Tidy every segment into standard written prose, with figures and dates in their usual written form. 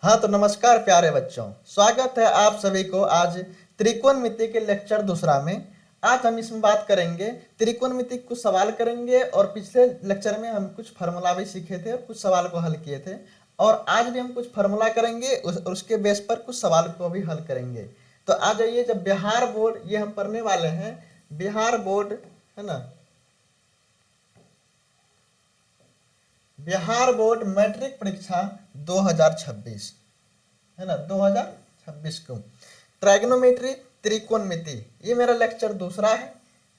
हाँ तो नमस्कार प्यारे बच्चों, स्वागत है आप सभी को आज त्रिकोणमिति के लेक्चर दूसरा में। आज हम इसमें बात करेंगे त्रिकोणमिति कुछ सवाल करेंगे और पिछले लेक्चर में हम कुछ फार्मूला भी सीखे थे और कुछ सवाल को हल किए थे। और आज भी हम कुछ फार्मूला करेंगे उसके बेस पर कुछ सवाल को भी हल करेंगे। तो आ जाइए, जब बिहार बोर्ड ये हम पढ़ने वाले हैं, बिहार बोर्ड है ना, बिहार बोर्ड मैट्रिक परीक्षा 2026 है ना, 2026 को ट्राइगोनोमेट्री त्रिकोणमिति, ये मेरा लेक्चर दूसरा है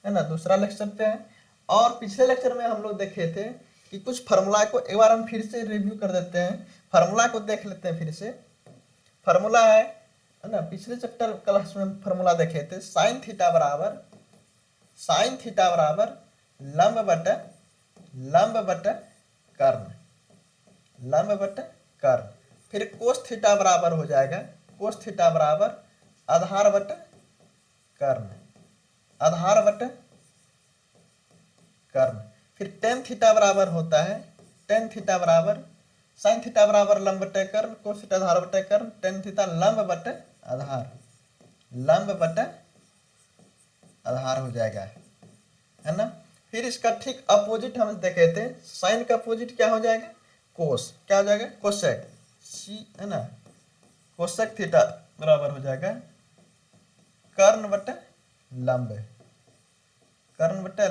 ना, दूसरा लेक्चर पे है। और पिछले लेक्चर में हम लोग देखे थे कि कुछ फार्मूला को एक बार हम फिर से रिव्यू कर देते हैं, फार्मूला को देख लेते हैं फिर से। फार्मूला है ना, पिछले चैप्टर क्लास में फार्मूला देखे थे, साइन थीटा बराबर लंब बटे कर्ण। फिर कोस थीटा बराबर हो जाएगा, कोस थीटा बराबर आधार बटे कर्ण। फिर टेन थीटा बराबर होता है, टेन थीटा बराबर साइन थीटा बराबर लंब बटे कर्ण, कोस थीटा आधार बटे कर्ण, टेन थीटा लंब बटे आधार हो जाएगा, है ना। फिर इसका ठीक अपोजिट हम देखे थे, साइन का अपोजिट क्या हो जाएगा, कोस, क्या हो जाएगा, कोसेक, सी है ना, कोसेक थीटा बराबर हो जाएगा कर्ण बटे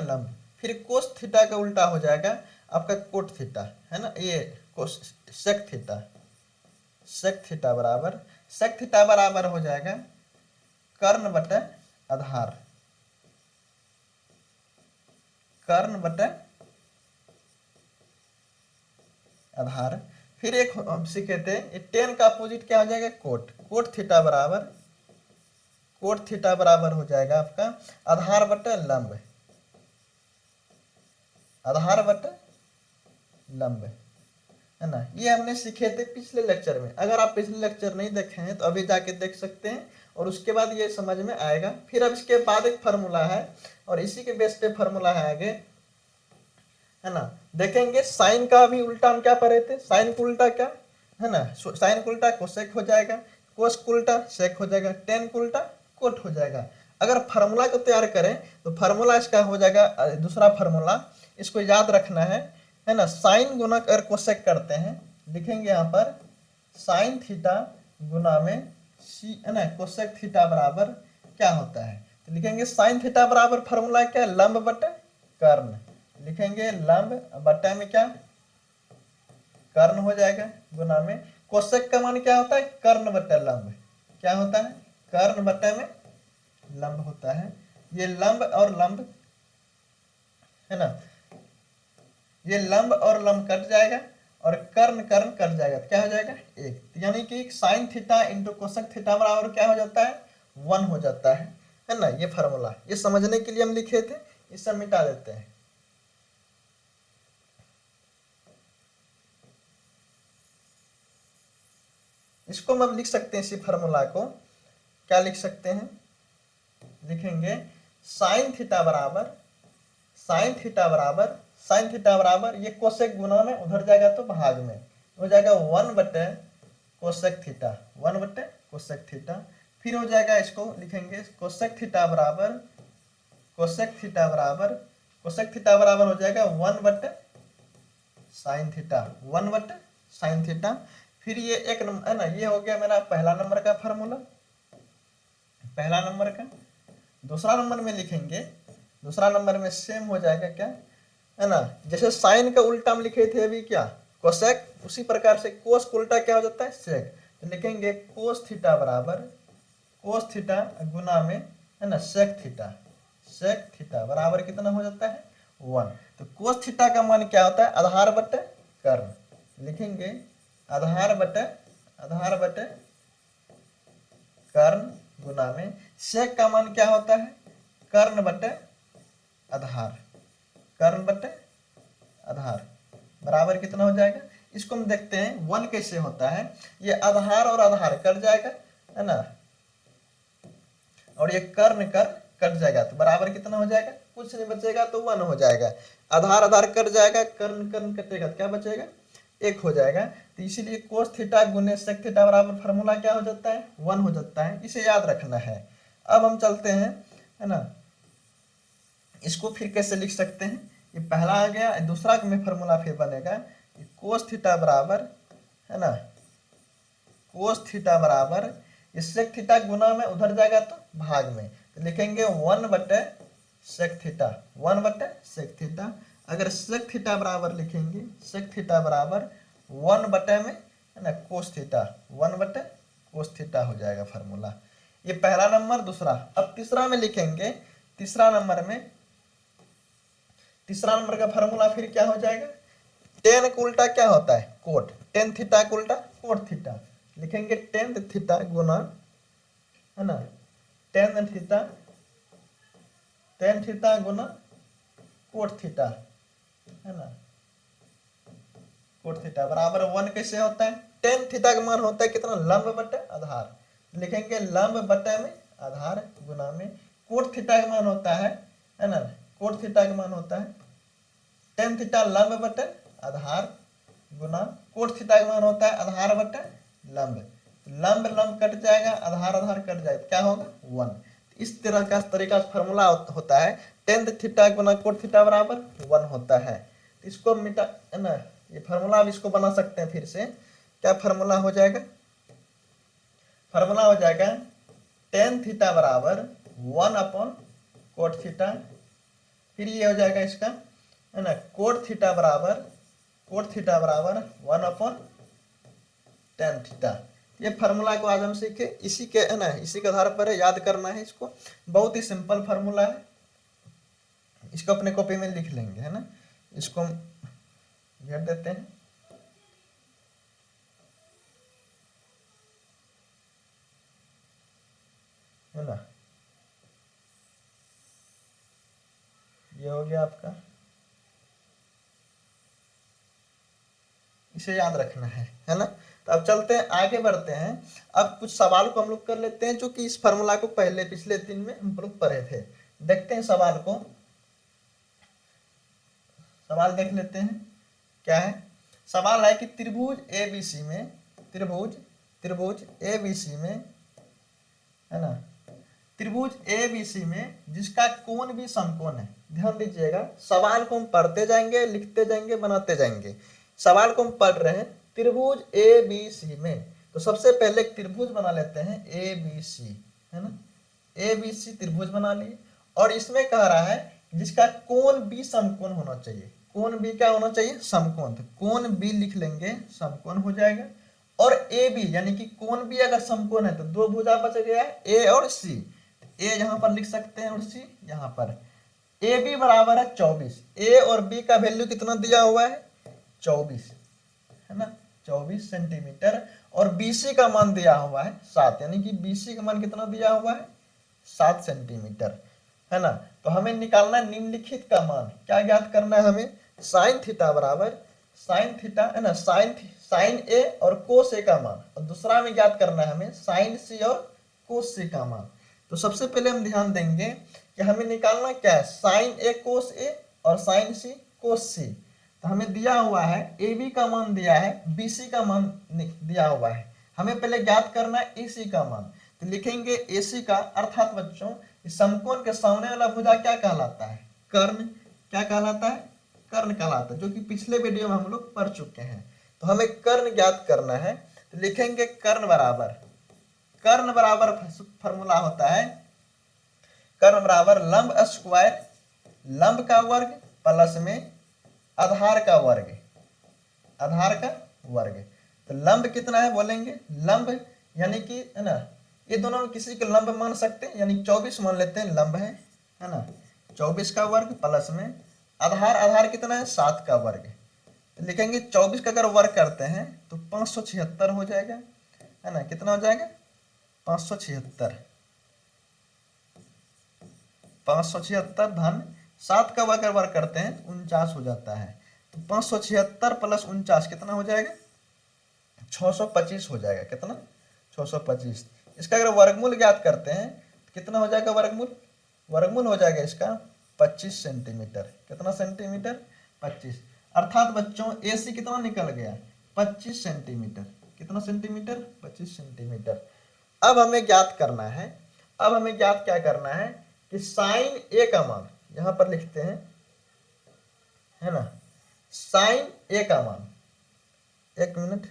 लंब। फिर कोस थीटा का उल्टा हो जाएगा आपका कोट थीटा, है ना, ये कोस सेक थीटा बराबर हो जाएगा कर्ण बटे आधार। फिर एक हम सीखे थे, टेन का अपोजिट क्या हो जाएगा, कोट थीटा बराबर हो जाएगा आपका आधार बटे लंब, है ना। ये हमने सीखे थे पिछले लेक्चर में। अगर आप पिछले लेक्चर नहीं देखे हैं तो अभी जाके देख सकते हैं और उसके बाद ये समझ में आएगा। फिर अब इसके बाद एक फार्मूला है और इसी के बेस पे फार्मूला है आगे, है ना। देखेंगे साइन का भी उल्टा हम क्या पढ़े थे, साइन को उल्टा क्या है ना, साइन को उल्टा कोसेक हो जाएगा, कोस को उल्टा सेक हो जाएगा, टेन को उल्टा कोट हो जाएगा। अगर फार्मूला को तैयार करें तो फार्मूला इसका हो जाएगा, दूसरा फार्मूला इसको याद रखना है ना। साइन गुना अगर कोसेक करते हैं, लिखेंगे यहाँ पर साइन थीटा गुना में सी, है ना, कोसेक थीटा बराबर क्या होता है, तो लिखेंगे साइन थीटा बराबर फार्मूला क्या, लंब बटे कर्ण। लिखेंगे लंब बटा में क्या, कर्ण हो जाएगा, गुना में कोसेक का मान क्या होता है, कर्ण बटा लंब, क्या होता है, कर्ण बटा में लंब होता है। ये लंब और लंब, है ना, ये लंब और लंब कट जाएगा और कर्ण कट जाएगा, तो क्या हो जाएगा, एक। यानी कि sine theta into cosec theta बराबर क्या हो जाता है, 1 हो जाता है ना। ये फार्मूला ये समझने के लिए हम लिखे थे, इसे मिटा देते हैं। इसको हम लिख सकते हैं, इसी फार्मूला को क्या लिख सकते हैं, लिखेंगे साइन थीटा बराबर ये कोसेक गुना में उधर जाएगा तो भाग में हो जाएगा 1 बटे कोसेक थीटा। फिर हो जाएगा, इसको लिखेंगे कोसेक थीटा बराबर हो जाएगा 1 बटे साइन थीटा। फिर ये एक नंबर, है ना, ये हो गया मेरा पहला नंबर का फार्मूला, पहला नंबर का। दूसरा नंबर में लिखेंगे, दूसरा नंबर में सेम हो जाएगा क्या, है ना, जैसे साइन का उल्टा हम लिखे थे अभी क्या, कोसेक, उसी प्रकार से कोस का उल्टा क्या हो जाता है, सेक। तो लिखेंगे कोस थीटा गुना में, है ना, सेक थीटा बराबर कितना हो जाता है, 1। तो कोस थीटा का मान क्या होता है, आधार बटे कर्ण। लिखेंगे आधार बटे कर्ण गुना में सेक का मान क्या होता है, कर्ण बटे आधार बराबर कितना हो जाएगा। इसको हम देखते हैं 1 कैसे होता है, ये आधार और आधार कट जाएगा, है ना, और ये कर्ण कट जाएगा, तो बराबर कितना हो जाएगा, कुछ नहीं बचेगा, तो 1 हो जाएगा। आधार कट जाएगा, कर्ण कटेगा, तो क्या बचेगा, 1 हो जाएगा। तो इसीलिए कोस थीटा गुने सेक थीटा बराबर फार्मूला क्या हो जाता है 1 हो जाता है। इसे याद रखना है। अब हम चलते हैं, है ना, इसको फिर कैसे लिख सकते हैं। ये पहला आ गया, दूसरा में फार्मूला फिर बनेगा कोस थीटा बराबर, है ना, कोस थीटा बराबर सेक थीटा गुना में उधर जाएगा तो भाग में, तो लिखेंगे 1/सेक थीटा, 1/सेक थीटा। अगर सेक थीटा बराबर लिखेंगे, सेक थीटा बराबर 1/में, है ना, कोस थीटा, 1/कोस थीटा हो जाएगा फार्मूला। ये पहला नंबर। दूसरा, अब तीसरा में लिखेंगे। तीसरा नंबर का फार्मूला फिर क्या हो जाएगा, टेन का उल्टा क्या होता है कोट, टेन थीटा का उल्टा कोट थीटा। लिखेंगे टेन थीटा गुना, है ना, टेन थीटा गुना कोट थीटा, है ना, कोट थीटा बराबर 1 कैसे होता है, टेन थीटा का मान होता है कितना, लंब बटे आधार। लिखेंगे लंब बटे में आधार गुना में कोट थीटा का मान होता है ना, कोट थीटा का मान होता है टेन थीटा लंब बटे आधार गुना कोट थीटा का मान होता है आधार बटे लंब। लंब लंब कट जाएगा, आधार आधार कट जाएगा, क्या होगा 1। इस तरह का तरीका फार्मूला होता है, टेन थीटा गुना कोट थीटा बराबर 1 होता है। इसको मिटा, है ना, ये फार्मूला अब इसको बना सकते हैं फिर से। क्या फार्मूला हो जाएगा, फार्मूला हो जाएगा टेन थीटा बराबर 1/कोट थीटा। फिर ये हो जाएगा इसका, है ना, कोट थीटा बराबर 1/tan थीटा। ये फार्मूला को आज हम सीखे, इसी के, है ना, इसी के आधार पर याद करना है इसको। बहुत ही सिंपल फार्मूला है, इसको अपने कॉपी में लिख लेंगे, है ना। इसको हम घेर देते हैं, है ना, ये हो गया आपका। इसे याद रखना है ना। तो अब चलते हैं, आगे बढ़ते हैं। अब कुछ सवाल को हम लोग कर लेते हैं जो कि इस फार्मूला को पहले पिछले दिन में हम लोग पढ़े थे। देखते हैं सवाल को, सवाल देख लेते हैं क्या है। सवाल है कि त्रिभुज एबीसी में, त्रिभुज एबीसी में, है ना, त्रिभुज एबीसी में जिसका कोण भी समकोण है। ध्यान दीजिएगा, सवाल को हम पढ़ते जाएंगे, लिखते जाएंगे, बनाते जाएंगे। सवाल को हम पढ़ रहे हैं त्रिभुज एबीसी में, तो सबसे पहले एक त्रिभुज बना लेते हैं एबीसी, है ना, एबीसी त्रिभुज बना लिए। और इसमें कह रहा है जिसका कोण बी समकोण होना चाहिए। कोण बी क्या होना चाहिए, समकोण। तो कोण बी लिख लेंगे, समकोण हो जाएगा। और ए बी यानी कि कोण बी अगर समकोण है तो दो भुजा बच गया है, ए और सी। ए यहाँ पर लिख सकते हैं और सी यहाँ पर। ए बी बराबर है 24। ए और बी का वैल्यू कितना दिया हुआ है 24, है ना, 24 सेंटीमीटर। और बीसी का मान दिया हुआ है 7, यानी कि बीसी का मान कितना दिया हुआ है 7 सेंटीमीटर, है ना। तो हमें निकालना है निम्नलिखित का मान। क्या ज्ञात करना है हमें, साइन थीटा बराबर, साइन थीटा, है ना, साइन ए और कोस ए का मान। और दूसरा में ज्ञात करना है हमें साइन सी और कोस सी का मान। तो सबसे पहले हम ध्यान देंगे कि हमें निकालना क्या है, साइन ए कोस ए और साइन सी कोस सी। तो हमें दिया हुआ है ए बी का मान दिया है, बी सी का मान दिया हुआ है। हमें पहले ज्ञात करना है ए सी का मान। तो लिखेंगे ए सी का, अर्थात बच्चों इस समकोण के सामने वाला भुजा क्या कहलाता है, कर्ण। क्या कहलाता है, कर्ण कहलाता है, जो कि पिछले वीडियो में हम लोग पढ़ चुके हैं। तो हमें कर्ण ज्ञात करना है। तो लिखेंगे कर्ण बराबर फॉर्मूला होता है कर्ण बराबर लंब स्क्वायर, लंब का वर्ग प्लस में आधार का वर्ग, आधार का वर्ग। तो लंब कितना है बोलेंगे, लंब यानी कि, है ना, ये दोनों में किसी को लंब मान सकते हैं, यानी 24 मान लेते हैं लंब है ना, 24 का वर्ग प्लस में आधार, आधार कितना है 7 का वर्ग। तो लिखेंगे 24 का अगर वर्ग करते हैं तो 576 हो जाएगा, है ना, कितना हो जाएगा 576, 576 धन 7 का अगर वर्ग करते हैं 49 हो जाता है। तो 576 प्लस 49 कितना हो जाएगा 625 हो जाएगा। कितना 625। इसका अगर वर्गमूल ज्ञात करते हैं तो कितना हो जाएगा वर्गमूल, वर्गमूल हो जाएगा इसका 25 सेंटीमीटर। कितना सेंटीमीटर 25। अर्थात बच्चों ए सी कितना निकल गया, 25 सेंटीमीटर। कितना सेंटीमीटर? 25 सेंटीमीटर। अब हमें ज्ञात करना है, अब हमें ज्ञात क्या करना है कि साइन ए का मान यहां पर लिखते हैं, है ना, साइन ए का मान, एक मिनट,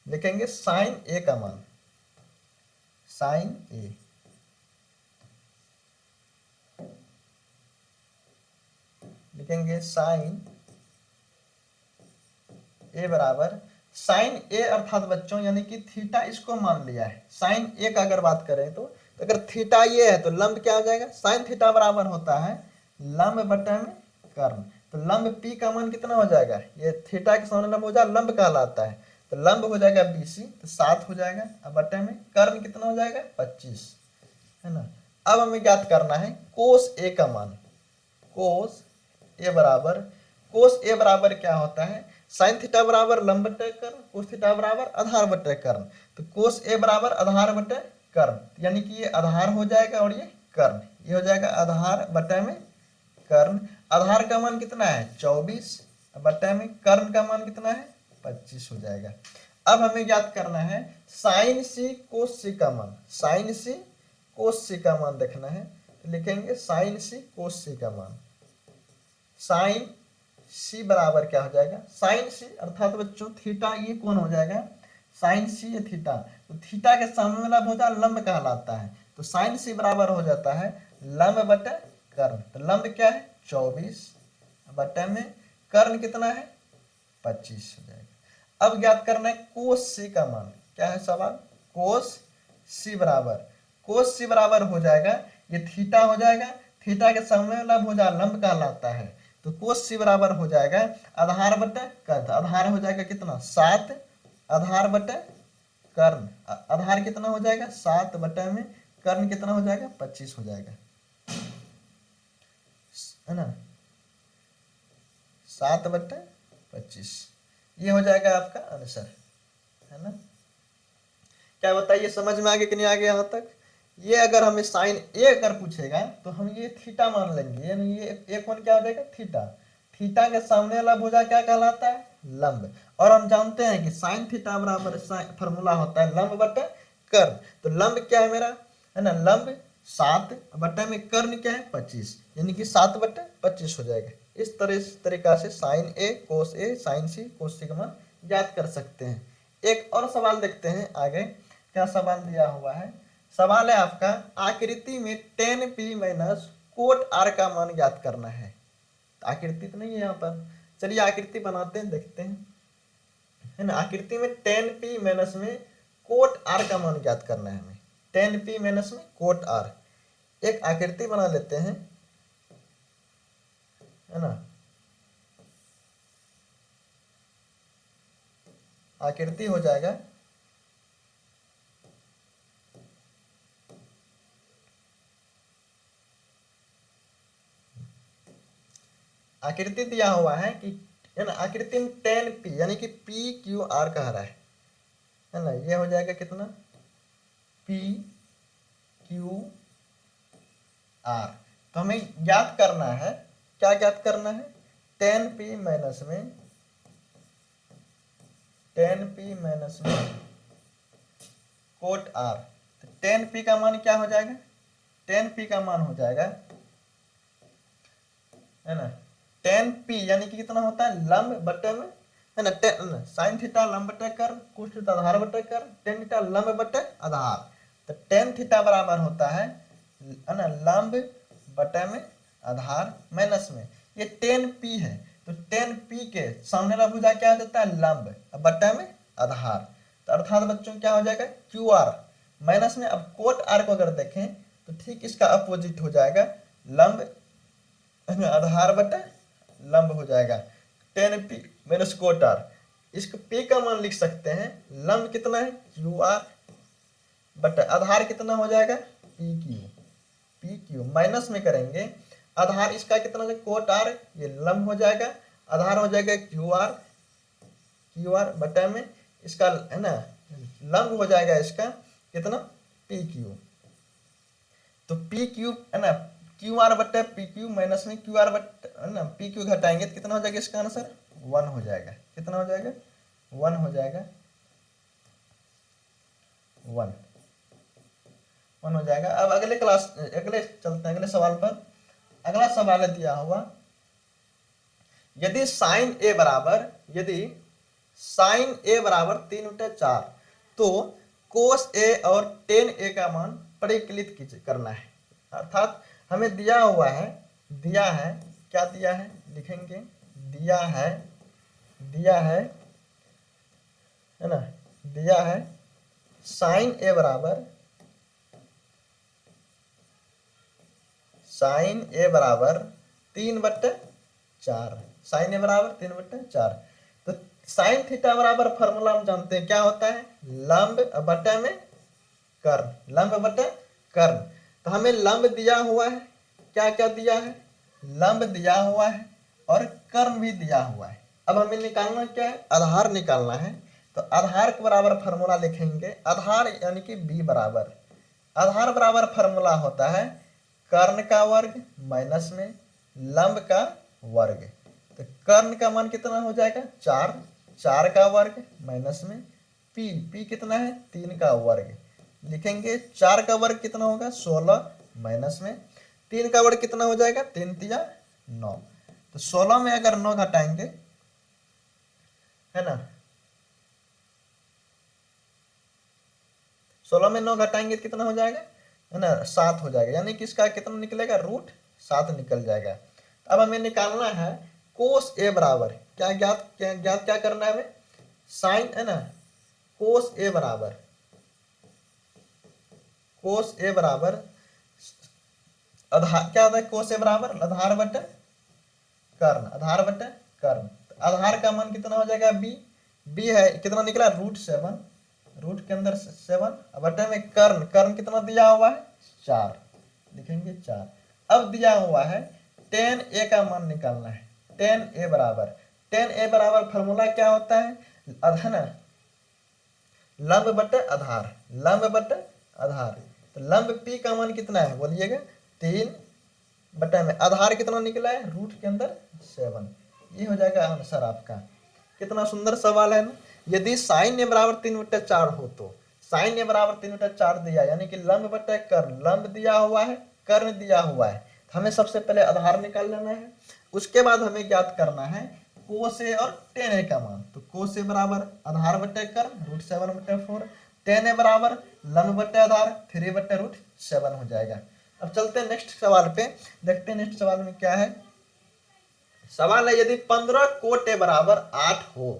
लिखेंगे साइन ए का मान, साइन ए, लिखेंगे साइन ए बराबर, साइन ए अर्थात बच्चों यानी कि थीटा इसको मान लिया है। साइन ए का अगर बात करें तो अगर थीटा ये है तो लंब क्या हो जाएगा? साइन थीटा बराबर होता है लंब बटे में कर्ण। तो लंब पी का मान कितना हो जाएगा? ये थीटा के सामने लंब हो जाए, लंब कहलाता है, तो लंब हो जाएगा बीसी, तो 7 हो जाएगा। अब बटे में कर्ण कितना हो जाएगा? 25, है ना। अब हमें ज्ञात करना है कोस ए का मान। कोस ए बराबर, कोस ए बराबर क्या होता है? साइन थीटा बराबर लंब बटे कर्ण, कोस थीटा बराबर आधार बटे कर्ण। तो कोस ए बराबर आधार बटे कर्ण, यानी कि ये आधार हो जाएगा और ये कर्ण, ये हो जाएगा आधार बटे में कर्ण। आधार का मान कितना है? 24 बटे में कर्ण का मान कितना है? 25 हो जाएगा। अब हमें ज्ञात करना है साइन सी कोस सी का मान, साइन सी कोस सी का मान देखना है, तो लिखेंगे साइन सी कोस सी का मान। साइन सी बराबर क्या हो जाएगा? साइन सी अर्थात बच्चों थीटा, ये कौन हो जाएगा? साइन सी ये थीटा, तो थीटा के सामने वाला भुजा लंब कहलाता है, तो साइन सी बराबर हो जाता है लंब बटे कर्ण। तो लंब क्या है? 24 बटे में कर्ण कितना है? 25 हो जाएगा। अब ज्ञात करना है कोस सी का मान। क्या है सवाल? कोस सी बराबर, कोस सी बराबर हो जाएगा, ये थीटा हो जाएगा, थीटा के सामने वाला भुजा लंब कहलाता है, तो कोस सी बराबर हो जाएगा आधार बटे कर्ण। आधार हो जाएगा कितना? 7 आधार बटे कर्ण, आधार कितना हो जाएगा? 7 बटे में कर्ण कितना हो जाएगा? 25 हो जाएगा, है ना, 7 बटे 25, ये हो जाएगा आपका आंसर, है ना। क्या बताइए, समझ में आगे कि नहीं आगे यहाँ तक? ये अगर हमें साइन ए अगर पूछेगा तो हम ये थीटा मान लेंगे, यानी ये कौन क्या हो जाएगा? थीटा। थीटा के सामने वाला भुजा क्या कहलाता है? लंब। और हम जानते हैं कि साइन थीटा बराबर फॉर्मूला होता है लंब बटे कर्ण। तो लंब क्या है मेरा, है ना, लंब 7 बटे में कर्ण क्या है? 25, यानी कि 7 बटे 25 हो जाएगा। इस तरीका से साइन ए कोस ए साइन सी कोस सी का मान ज्ञात कर सकते हैं। एक और सवाल देखते हैं आगे, क्या सवाल दिया हुआ है? सवाल है आपका, आकृति में tan P minus cot R का मान ज्ञात करना है। आकृति तो नहीं है यहाँ पर, चलिए आकृति बनाते हैं, देखते हैं, है ना। आकृति में टेन पी माइनस में कोट आर का मान ज्ञात करना है हमें। टेन पी माइनस में कोट आर, एक आकृति बना लेते हैं, है ना। आकृति हो जाएगा आकृति दिया हुआ है कि, है ना, आकृति में टेन पी यानी कि पी क्यू आर कह रहा है ना। ये हो जाएगा कितना? P Q R. तो हमें ज्ञात करना है, क्या ज्ञात करना है? टेन पी माइनस में, टेन पी माइनस में कोट आर। तो टेन पी का मान क्या हो जाएगा? टेन पी का मान हो जाएगा, है ना, टेन पी यानी कि कितना होता है? लंब बटे में, है ना, साइन थीटा लंब बटे कर्ण, कोस थीटा आधार बटे कर्ण, टेन थीटा लंब बटे आधार। तो टेन थीटा बराबर होता है ना लंब बटे में आधार माइनस में ये टेन पी है, तो टेन पी के सामने वाला भुजा क्या हो जाता है? लंब बटे में आधार। तो अर्थात बच्चों क्या हो जाएगा? क्यू आर माइनस में। अब कोट आर को अगर देखें तो ठीक इसका अपोजिट हो जाएगा, लंब आधार बटे लंब हो जाएगा। Tan P minus cot R, इसको पी का मान लिख सकते हैं, लंब कितना है? क्यू आर बटे आधार कितना हो जाएगा? P Q. P Q minus में करेंगे आधार इसका कितना है? कोट आर, ये लंब हो जाएगा, आधार हो जाएगा क्यू आर, क्यू आर बटा में इसका है ना लंब हो जाएगा इसका कितना पी क्यू। तो पी क्यू है ना क्यू आर बटा पी क्यू माइनस में क्यू आर बटा है ना पी क्यू घटाएंगे तो कितना हो जाएगा इसका आंसर 1 हो जाएगा। कितना हो जाएगा 1 हो जाएगा 1 1 हो जाएगा। अब अगले चलते हैं अगले सवाल पर। अगला सवाल है दिया हुआ यदि साइन ए बराबर 3/4 तो कोस ए और टेन ए का मान परिकलित करना है। अर्थात हमें दिया हुआ है क्या दिया है लिखेंगे दिया है साइन ए बराबर 3/4 साइन ए बराबर 3/4। तो साइन थीटा बराबर फॉर्मूला हम जानते हैं क्या होता है लंब बटा में कर्ण लंब बटा कर्ण। तो हमें लंब दिया हुआ है क्या क्या दिया है लंब दिया हुआ है और कर्ण भी दिया हुआ है। अब हमें निकालना क्या है आधार निकालना है। तो आधार के बराबर फॉर्मूला लिखेंगे आधार यानी कि बी बराबर आधार बराबर फॉर्मूला होता है कर्ण का वर्ग माइनस में लंब का वर्ग। तो कर्ण का मान कितना हो जाएगा 4 का वर्ग माइनस में पी कितना है 3 का वर्ग लिखेंगे 4 का वर्ग कितना होगा 16 माइनस में 3 का वर्ग कितना हो जाएगा 3 तिया 9। तो 16 में अगर 9 घटाएंगे है ना 16 में 9 घटाएंगे तो कितना हो जाएगा है ना 7 हो जाएगा यानी कि इसका कितना निकलेगा √7 निकल जाएगा। अब हमें निकालना है कोस ए बराबर क्या ज्ञात क्या करना है हमें साइन है ना कोस ए बराबर आधार क्या होता है कोस ए बराबर आधार बटा कर्ण। आधार का मान कितना हो जाएगा बी है कितना निकला √7 रूट के अंदर 7 बटे में कर्ण कितना दिया हुआ है 4 लिखेंगे 4। अब दिया हुआ है tan a का मान निकालना है tan a बराबर फॉर्मूला क्या होता है ना लंब बटे आधार। तो लंब p का मान कितना है बोलिएगा 3 बटे में आधार कितना निकला है रूट के अंदर 7। ये हो जाएगा आंसर आपका। कितना सुंदर सवाल है ना। यदि साइन ए बराबर 3/4 हो तो साइन ए बराबर 3/4 दिया यानी कि लंब बटे कर्ण लंब दिया हुआ है कर्ण दिया हुआ है। हमें सबसे पहले आधार निकाल लेना है उसके बाद हमें ज्ञात करना है कोस ए और टेन ए का मान। तो कोस ए बराबर आधार बटे कर्ण √7/4 टेन ए बराबर लंब बटे आधार 3/√7 हो जाएगा। अब चलते हैं नेक्स्ट सवाल पे देखते हैं नेक्स्ट सवाल में क्या है। सवाल है यदि 15 कोट ए बराबर 8 हो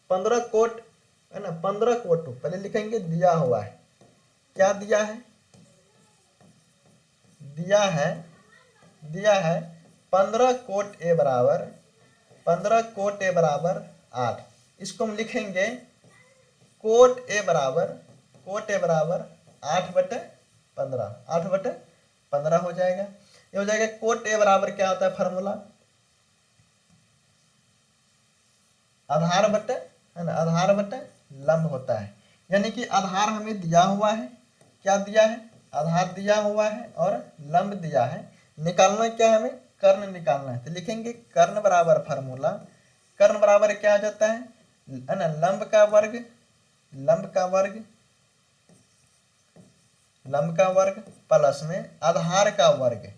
15 कोट है ना 15 कोट पहले लिखेंगे दिया हुआ है क्या दिया है 15 कोट ए बराबर 8। इसको हम लिखेंगे कोट ए बराबर 8/15 हो जाएगा। ये हो जाएगा कोट ए बराबर क्या होता है फॉर्मूला आधार बटे लंब होता है। यानी कि आधार हमें दिया हुआ है क्या दिया है आधार दिया हुआ है और लंब दिया है। निकालना क्या है हमें कर्ण निकालना है। तो लिखेंगे कर्ण बराबर फॉर्मूला कर्ण बराबर क्या आ जाता है ना लंब का वर्ग प्लस में आधार का वर्ग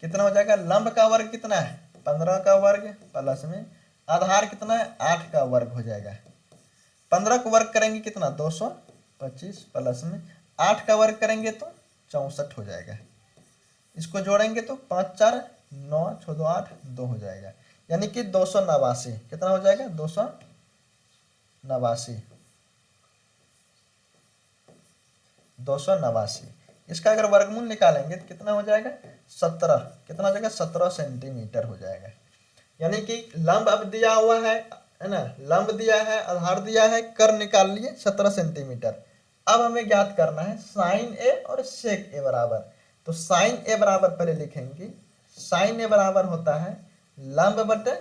कितना हो जाएगा लंब का वर्ग कितना है 15 का वर्ग प्लस में आधार कितना है 8 का वर्ग हो जाएगा। 15 को वर्ग करेंगे कितना 225 प्लस में 8 का वर्ग करेंगे तो 64 हो जाएगा। इसको जोड़ेंगे तो 5 4 9 6 2 8 2 हो जाएगा यानी कि 289 कितना हो जाएगा 289। इसका अगर वर्गमूल निकालेंगे तो कितना हो जाएगा 17 कितना हो जाएगा 17 सेंटीमीटर हो जाएगा। यानी कि लंब अब दिया हुआ है ना लंब दिया है आधार दिया है कर्ण निकाल लिए 17 सेंटीमीटर। अब हमें ज्ञात करना है साइन ए और सेक ए बराबर। तो साइन ए बराबर पहले लिखेंगे साइन ए बराबर होता है लंब बटे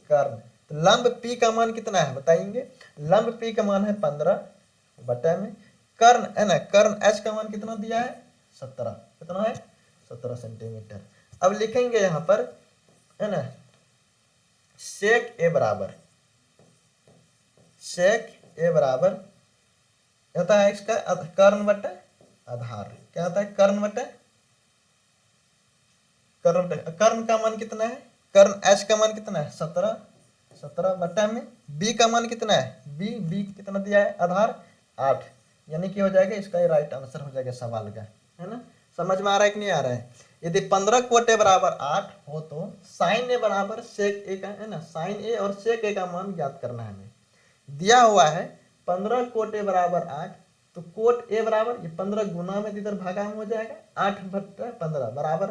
कर्ण। तो लंब पी का मान कितना है बताएंगे लंब पी का मान है 15 बटा में कर्ण है ना, कर्ण एच का मान कितना दिया है 17, कितना है 17 सेंटीमीटर। अब लिखेंगे यहाँ पर है ना सेक ए बराबर, सेक ए बराबर होता है इसका कर्ण बटे आधार, क्या होता है कर्ण बटे कर्ण का मान कितना है, कर्ण एच का मान कितना है 17, 17 बटा में बी का मान कितना है, बी कितना दिया है आधार 8, यानी कि हो जाएगा इसका ये राइट आंसर हो जाएगा सवाल का, है ना। समझ में आ रहा है कि नहीं आ रहा है। यदि 15 कोट ए बराबर 8 हो तो साइन ए बराबर सेक ए का, है ना, साइन ए और सेक ए का मान ज्ञात करना है हमें। दिया हुआ है 15 कोट ए बराबर 8, तो कोट ए बराबर ये 15 गुना में इधर भागा में हो जाएगा 8 बट्टा 15 बराबर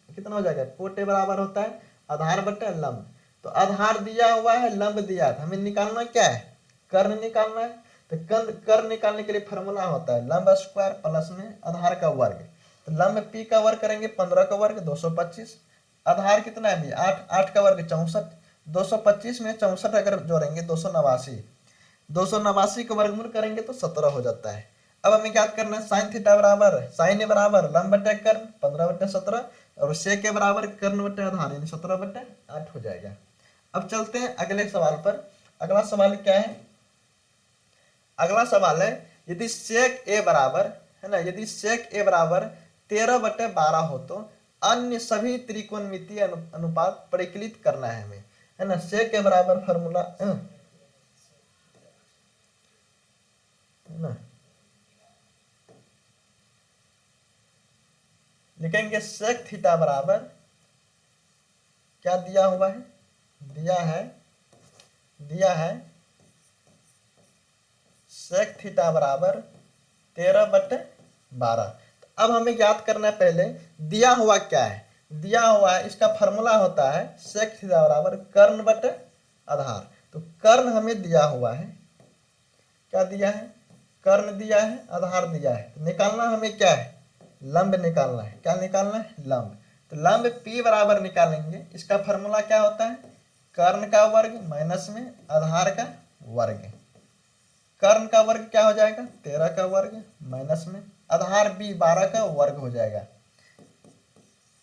कितना हो जाएगा, कोट ए बराबर होता है आधार बट्टा लंब, तो आधार दिया हुआ है लंब दिया है, हमें निकालना क्या है कर्ण निकालना है। तो कर्ण निकालने के लिए फॉर्मूला होता है लंब स्क्वायर प्लस में आधार का वर्ग, तो लंब पी का वर्ग करेंगे 15 का वर्ग 225, आधार कितना है भी 8, 8 का वर्ग 64, 225 में 64 अगर जोड़ेंगे 289, 289 का वर्गमूल करेंगे तो 17 हो जाता है। अब हमें क्या करना है साइन थीटा बराबर साइन ए बराबर लंब बटे कर्ण 15 बटे 17 और सेक के बराबर कर्ण बटे आधार यानी 17 बटे 8 हो जाएगा। अब चलते हैं अगले सवाल पर। अगला सवाल क्या है, अगला सवाल है यदि सेक ए बराबर है ना, यदि सेक ए बराबर 13 बटे 12 हो तो अन्य सभी त्रिकोणमितीय अनुपात परिकलित करना है हमें, है ना। सेक के बराबर फॉर्मूला है ना, लिखेंगे सेक थीटा बराबर क्या दिया हुआ है, दिया है सेक थीटा बराबर 13 बटे 12। तो अब हमें ज्ञात करना है पहले दिया हुआ क्या है, दिया हुआ है इसका फॉर्मूला होता है सेक थीटा बराबर कर्ण बटे आधार, तो कर्ण हमें दिया हुआ है, क्या दिया है कर्ण दिया है आधार दिया है, तो निकालना हमें क्या है लंब निकालना है, क्या निकालना है लंब, तो लंब P बराबर निकालेंगे, इसका फॉर्मूला क्या होता है कर्ण का वर्ग माइनस में आधार का वर्ग, कर्ण का वर्ग क्या हो जाएगा 13 का वर्ग माइनस में आधार B 12 का वर्ग हो जाएगा,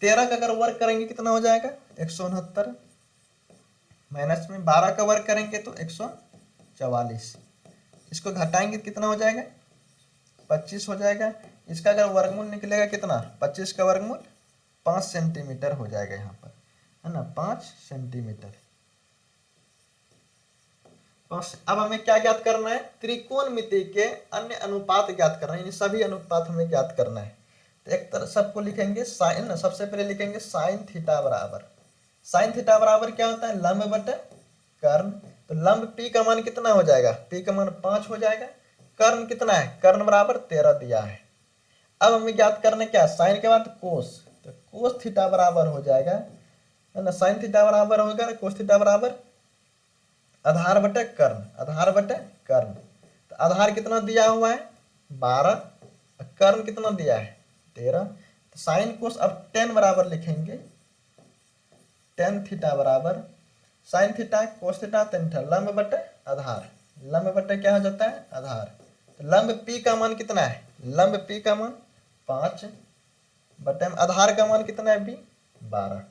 13 का अगर वर्ग करेंगे कितना हो जाएगा 169 माइनस में 12 का वर्ग करेंगे तो 144, इसको घटाएंगे कितना हो जाएगा 25 हो जाएगा, इसका अगर वर्गमूल निकलेगा कितना 25 का वर्गमूल 5 सेंटीमीटर हो जाएगा यहाँ पर, है ना 5 सेंटीमीटर। अब हमें क्या ज्ञात करना है त्रिकोणमिति के अन्य अनुपात ज्ञात करना है, यानी सभी अनुपात हमें ज्ञात करना है। तो एक तरह सबको लिखेंगे साइन, सबसे पहले लिखेंगे साइन थीटा बराबर, साइन थीटा बराबर क्या होता है लंब बटे कर्ण, तो लंब P का मान कितना हो जाएगा P का मान 5 हो जाएगा, कर्ण कितना है कर्ण बराबर 13 दिया है। अब हमें ज्ञात करना क्या साइन के बाद कोस, तो कोस थीटा बराबर हो जाएगा, है ना, साइन थीटा बराबर होगा कोस थीटा बराबर आधार बटे कर्ण, आधार बटे कर्ण, तो आधार कितना दिया हुआ है 12, कर्ण कितना दिया है 13, तो साइन कोस अब 10 बराबर लिखेंगे, टेन थीटा बराबर sine theta cos theta tan theta लंब बटे आधार, लंब बटे क्या हो जाता है आधार, तो लंब P का मान कितना है लंब P का मान 5 बटे आधार का मान कितना है B 12,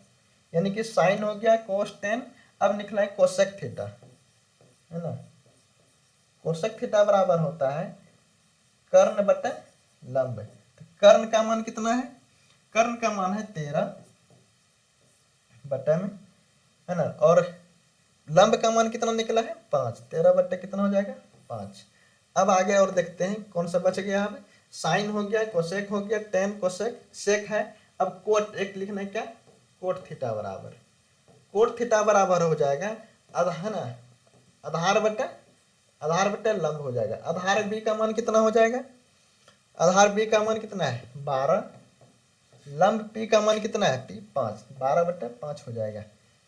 यानी कि साइन हो गया कोस 10, अब निकला है कोसेक थीटा, है ना, कोसेक थीटा बराबर होता है कर्ण बटे लंब, तो कर्ण का मान कितना है कर्ण का मान है 13 बटे में, है ना, और लंब का मान कितना निकला है 5, 13 बटे कितना हो जाएगा 5। अब आगे और देखते हैं कौन सा बच गया हमें, साइन हो गया कोसेक हो गया टेन कोसेक सेक है, अब कोट एक लिखना है क्या कोट थीटा बराबर, कोट थीटा बराबर हो जाएगा है ना आधार बटे लंब हो जाएगा, आधार B का मान कितना हो जाएगा आधार B का मान कितना है 12, लंब P का मान कितना है P 5, 12 बटे 5 हो जाएगा,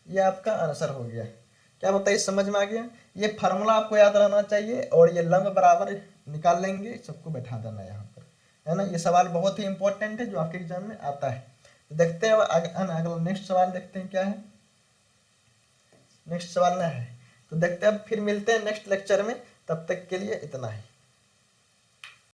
ये आपका आंसर हो गया। क्या बताइए समझ में आ गया, ये फार्मूला आपको याद रहना चाहिए और ये लंब बराबर निकाल लेंगे, सबको बैठा देना यहाँ पर, है ना, ये सवाल बहुत ही इंपॉर्टेंट है जो आपके एग्जाम में आता है। तो देखते हैं अगला नेक्स्ट सवाल देखते हैं क्या है, नेक्स्ट सवाल ना है तो देखते हैं, फिर मिलते हैं नेक्स्ट लेक्चर में। तब तक के लिए इतना ही।